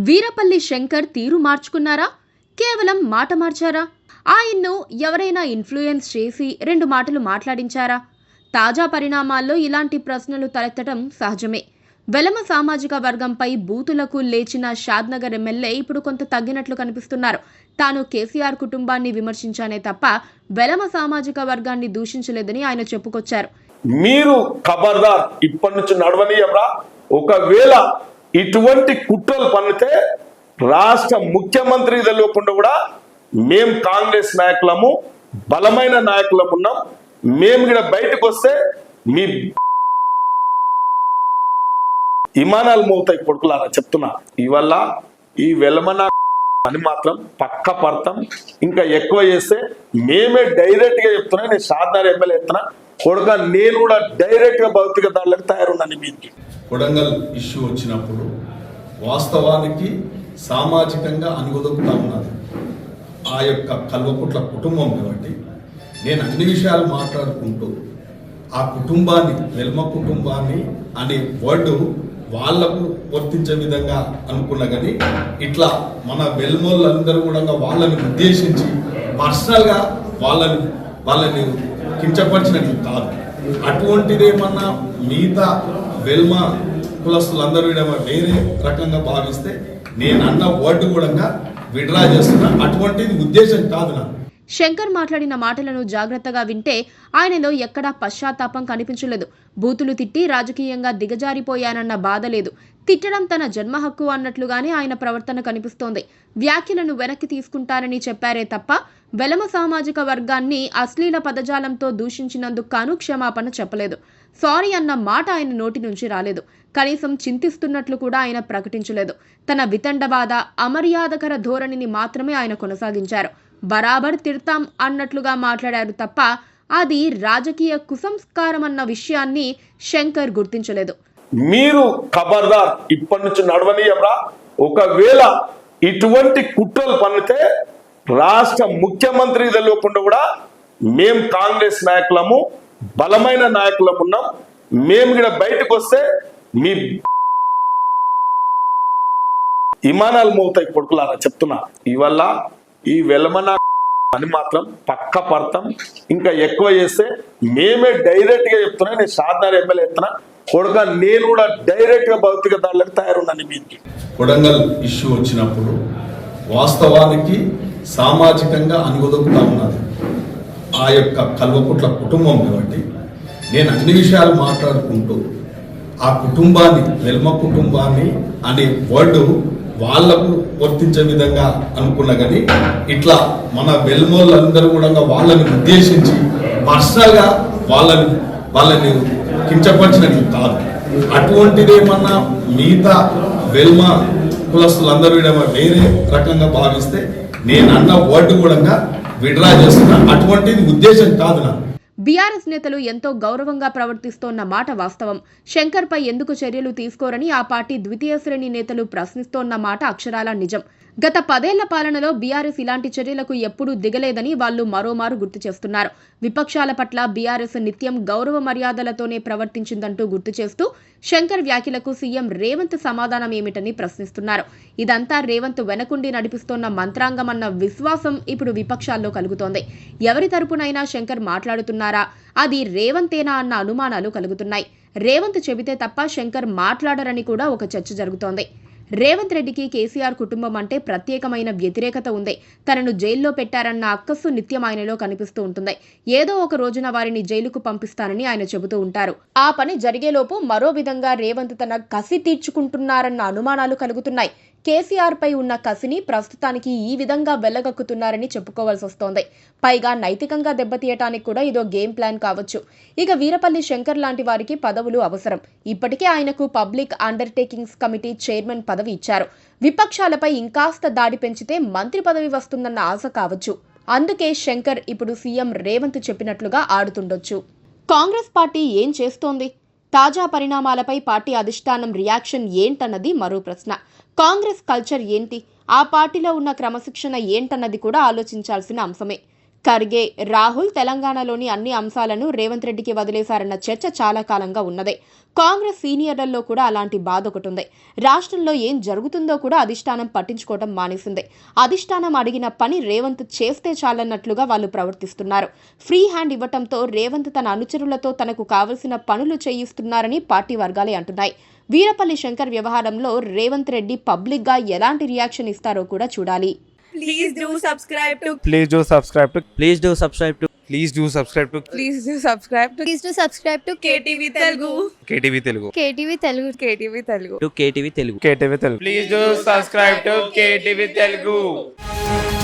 వీరపల్లి శంకర్ తీరు మార్చుకున్నారా? కేవలం మాట మార్చారా? ఆయన్ను ఎవరైనా ఇన్ఫ్లుయెన్స్ చేసి రెండు మాటలు మాట్లాడించారా? తాజా పరిణామాల్లో ఇలాంటి ప్రశ్నలు తలెత్తడం సహజమే. వెలమ సామాజిక వర్గంపై బూతులకు లేచిన షాద్నగర్ ఎమ్మెల్యే ఇప్పుడు కొంత తగ్గినట్లు కనిపిస్తున్నారు. తాను కేసీఆర్ కుటుంబాన్ని విమర్శించానే తప్ప వెలమ సామాజిక వర్గాన్ని దూషించలేదని ఆయన చెప్పుకొచ్చారు. మీరు ఖబర్దార్, ఇప్పటి నుంచి నడవనీయరా. ఒకవేళ ఇటువంటి కుట్రలు పన్నితే రాష్ట్ర ముఖ్యమంత్రి తెలియకుండా కూడా మేం కాంగ్రెస్ నాయకులము, బలమైన నాయకులం ఉన్నాం. మేము ఇక్కడ బయటకు వస్తే మీ విమానాలు మోగుతాయి కొడుకులారా చెప్తున్నా. ఇవల్ల ఈ వెలమన అని మాత్రం పక్క పడతాం. ఇంకా ఎక్కువ చేస్తే మేమే డైరెక్ట్ గా చెప్తున్నా. నేను షాద్నగర్ ఎమ్మెల్యే ఎత్తున్నా కొడుక, నేను కూడా డైరెక్ట్ గా భౌతిక దాడులకు తయారున్నాను. మీది కొడంగల్ ఇష్యూ వచ్చినప్పుడు వాస్తవానికి సామాజికంగా అనుగొదుకుతా ఉన్నది ఆ యొక్క కల్వకుట్ల కుటుంబం. కాబట్టి నేను అన్ని విషయాలు మాట్లాడుకుంటూ ఆ కుటుంబాన్ని, వెల్మ కుటుంబాన్ని అనే వర్డ్ వాళ్లకు వర్తించే విధంగా అనుకున్నా. కానీ ఇట్లా మన వెల్మోళ్ళందరూ కూడా వాళ్ళని ఉద్దేశించి పర్సనల్గా వాళ్ళని కించపరిచినట్లు కాదు. అటువంటిదేమన్నా మిగతా వెల్మ కులస్తులందరూ వేరే రకంగా భావిస్తే నేను అన్న వర్డ్ కూడా విడ్రా చేస్తున్నా. అటువంటిది ఉద్దేశం కాదు నాకు. శంకర్ మాట్లాడిన మాటలను జాగ్రత్తగా వింటే ఆయనలో ఎక్కడా పశ్చాత్తాపం కనిపించలేదు. బూతులు తిట్టి రాజకీయంగా దిగజారిపోయానన్న బాధ లేదు. తిట్టడం తన జన్మ హక్కు అన్నట్లుగానే ఆయన ప్రవర్తన కనిపిస్తోంది. వ్యాఖ్యలను వెనక్కి తీసుకుంటారని చెప్పారే తప్ప వెలమ సామాజిక వర్గాన్ని అశ్లీల పదజాలంతో దూషించినందుకు కాను క్షమాపణ చెప్పలేదు. సారీ అన్న మాట ఆయన నోటి నుంచి రాలేదు. కనీసం చింతిస్తున్నట్లు కూడా ఆయన ప్రకటించలేదు. తన వితండవాద, అమర్యాదకర ధోరణిని మాత్రమే ఆయన కొనసాగించారు. బరాబర్ తిడతాం అన్నట్లుగా మాట్లాడారు తప్ప అది రాజకీయ కుసంస్కారం అన్న విషయాన్ని శంకర్ గుర్తించలేదు. మీరు ఖబర్దార్, ఇప్పటి నుంచి నడవనీయరా. ఒకవేళ ఇటువంటి కుట్రలు పన్నితే రాష్ట్ర ముఖ్యమంత్రి తెలియకుండా కూడా మేం కాంగ్రెస్ నాయకులము, బలమైన నాయకులం ఉన్నాం. మేము ఇక్కడ బయటకు వస్తే మీ విమానాలు మోగుతాయి కొడుకులారా చెప్తున్నా. ఇవల్ల ఈ వెలమన అని మాత్రం పక్క పడతాం. ఇంకా ఎక్కువ చేస్తే మేమే డైరెక్ట్ గా చెప్తున్నా. నేను షాద్నగర్ ఎమ్మెల్యే ఎత్తున్నా కొడుక, నేను కూడా డైరెక్ట్ గా భౌతిక దాడులకు తయారున్నాను. మీది కొడంగల్ ఇష్యూ వచ్చినప్పుడు వాస్తవానికి సామాజికంగా అనుగొదుకుతా ఉన్నది ఆ యొక్క కల్వకుట్ల కుటుంబం. కాబట్టి నేను అన్ని విషయాలు మాట్లాడుకుంటూ ఆ కుటుంబాన్ని, వెల్మ కుటుంబాన్ని అనే వర్డ్ వాళ్లకు వర్తించే విధంగా అనుకున్నా. కానీ ఇట్లా మన వెల్మోళ్ళందరూ కూడా వాళ్ళని ఉద్దేశించి పర్సనల్గా వాళ్ళని కించపరిచినట్లు కాదు. అటువంటిదేమన్నా మిగతా వెల్మ కులస్తులందరూ వేరే రకంగా భావిస్తే నేను అన్న వర్డ్ కూడా విడ్రా చేస్తున్నా. అటువంటిది ఉద్దేశం కాదు నాకు. బీఆర్ఎస్ నేతలు ఎంతో గౌరవంగా ప్రవర్తిస్తోన్న మాట వాస్తవం. శంకర్ పై ఎందుకు చర్యలు తీసుకోరని ఆ పార్టీ ద్వితీయ శ్రేణి నేతలు ప్రశ్నిస్తోన్న మాట అక్షరాల నిజం. గత 10 ఏళ్ల పాలనలో బీఆర్ఎస్ ఇలాంటి చర్యలకు ఎప్పుడూ దిగలేదని వాళ్లు మరోమారు గుర్తు చేస్తున్నారు. విపక్షాల పట్ల బీఆర్ఎస్ నిత్యం గౌరవ మర్యాదలతోనే ప్రవర్తించిందంటూ గుర్తు చేస్తూ శంకర్ వ్యాఖ్యలకు సీఎం రేవంత్ సమాధానం ఏమిటని ప్రశ్నిస్తున్నారు. ఇదంతా రేవంత్ వెనకుండి నడిపిస్తోన్న మంత్రాంగమన్న విశ్వాసం ఇప్పుడు విపక్షాల్లో కలుగుతోంది. ఎవరి తరపునైనా శంకర్ మాట్లాడుతున్నారా, అది రేవంతేనా అన్న అనుమానాలు కలుగుతున్నాయి. రేవంత్ చెబితే తప్ప శంకర్ మాట్లాడరని కూడా ఒక చర్చ జరుగుతోంది. రేవంత్ రెడ్డికి కేసీఆర్ కుటుంబం అంటే ప్రత్యేకమైన వ్యతిరేకత ఉంది. తనను జైల్లో పెట్టారన్న అక్కస్సు నిత్యం ఆయనలో కనిపిస్తూ ఉంటుంది. ఏదో ఒక రోజున వారిని జైలుకు పంపిస్తానని ఆయన చెబుతూ ఉంటారు. ఆ పని జరిగేలోపు మరో విధంగా రేవంత్ తన కసి తీర్చుకుంటున్నారన్న అనుమానాలు కలుగుతున్నాయి. కేసీఆర్ పై ఉన్న కసిని ప్రస్తుతానికి ఈ విధంగా వెళ్లగక్కుతున్నారని చెప్పుకోవాల్సి వస్తోంది. పైగా నైతికంగా దెబ్బతీయటానికి కూడా ఇదో గేమ్ ప్లాన్ కావచ్చు. ఇక వీరపల్లి శంకర్ లాంటి వారికి పదవులు అవసరం. ఇప్పటికే ఆయనకు పబ్లిక్ అండర్టేకింగ్స్ కమిటీ చైర్మన్ పదవి ఇచ్చారు. విపక్షాలపై ఇంకాస్త దాడి పెంచితే మంత్రి పదవి వస్తుందన్న ఆశ కావచ్చు. అందుకే శంకర్ ఇప్పుడు సీఎం రేవంత్ చెప్పినట్లుగా ఆడుతుండొచ్చు. కాంగ్రెస్ పార్టీ ఏం చేస్తోంది? తాజా పరిణామాలపై పార్టీ అధిష్టానం రియాక్షన్ ఏంటన్నది మరో ప్రశ్న. కాంగ్రెస్ కల్చర్ ఏంటి? ఆ పార్టీలో ఉన్న క్రమశిక్షణ ఏంటన్నది కూడా ఆలోచించాల్సిన అంశమే. ఖర్గే, రాహుల్ తెలంగాణలోని అన్ని అంశాలను రేవంత్ రెడ్డికి వదిలేశారన్న చర్చ చాలా కాలంగా ఉన్నదే. కాంగ్రెస్ సీనియర్లలో కూడా అలాంటి బాధ ఒకటి ఉంది. రాష్ట్రంలో ఏం జరుగుతుందో కూడా అధిష్టానం పట్టించుకోవడం మానేసింది. అధిష్టానం అడిగిన పని రేవంత్ చేస్తే చాలన్నట్లుగా వాళ్ళు ప్రవర్తిస్తున్నారు. ఫ్రీ హ్యాండ్ ఇవ్వటంతో రేవంత్ తన అనుచరులతో తనకు కావలసిన పనులు చేయిస్తున్నారని పార్టీ వర్గాలే అంటున్నాయి. వీరపల్లి శంకర్ వ్యవహారంలో రేవంత్ రెడ్డి పబ్లిక్ గా ఎలాంటి రియాక్షన్ ఇస్తారో కూడా చూడాలి. Please do subscribe to Please do subscribe to Please do subscribe to Please do subscribe to Please do subscribe to Please do subscribe to KTV Telugu. KTV Telugu. KTV Telugu. KTV Telugu. KTV Telugu. KTV Telugu. Please do subscribe to KTV Telugu.